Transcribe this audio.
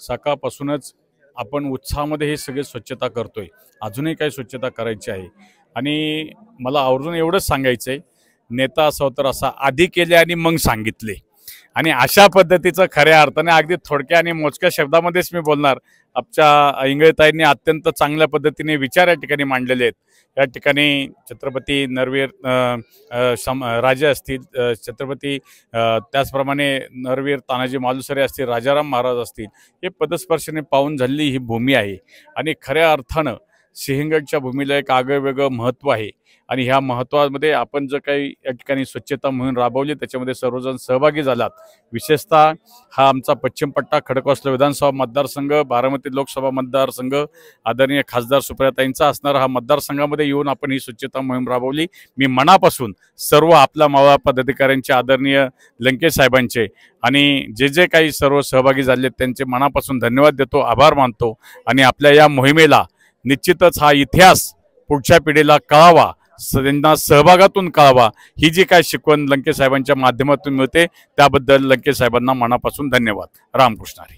सकाळपासूनच आपण उत्साहामध्ये हे सगळे स्वच्छता करतोय। अजूनही काही स्वच्छता करायची आहे आणि मला आवर्जून एवढंच सांगायचं आहे, नेता असावं तर असा आधी केले आणि मग सांगितले आणि अशा पद्धतीचं खऱ्या अर्थाने अगदी थोडक्या आणि मोजक्या शब्दामध्येच मी बोलणार। आमच्या इंगळेताईंनी अत्यंत चांगल्या पद्धतीने विचार या ठिकाणी मांडलेले आहेत। या ठिकाणी छत्रपती नरवीर राजे असतील, छत्रपती त्याचप्रमाणे नरवीर तानाजी मालुसरे असतील, राजाराम महाराज असतील, हे पदस्पर्शाने पावन झालेली ही भूमी आहे आणि खऱ्या अर्थानं सिंहगडच्या भूमीला एक आगळं-वेगळं महत्त्व आहे आणि ह्या महत्त्वामध्ये आपण जर काही या ठिकाणी स्वच्छता मोहीम राबवली त्याच्यामध्ये सर्वजण सहभागी झालात। विशेषतः हा आमचा पश्चिम पट्टा खडकवासला विधानसभा मतदारसंघ, बारामती लोकसभा मतदारसंघ, आदरणीय खासदार सुप्रियाताईंचा असणारा हा मतदारसंघामध्ये येऊन आपण ही स्वच्छता मोहीम राबवली। मी मनापासून सर्व आपल्या मावळा पदाधिकाऱ्यांचे, आदरणीय लंकेश साहेबांचे आणि जे काही सर्व सहभागी झाले त्यांचे मनापासून धन्यवाद देतो, आभार मानतो आणि आपल्या या मोहिमेला निश्चितच हा इतिहास पुढच्या पिढीला कळावा, त्यांना सहभागातून कळावा, ही जी काय शिकवण लंकेश साहेबांच्या माध्यमातून मिळते त्याबद्दल लंकेश साहेबांना मनापासून धन्यवाद। रामकृष्ण हरी।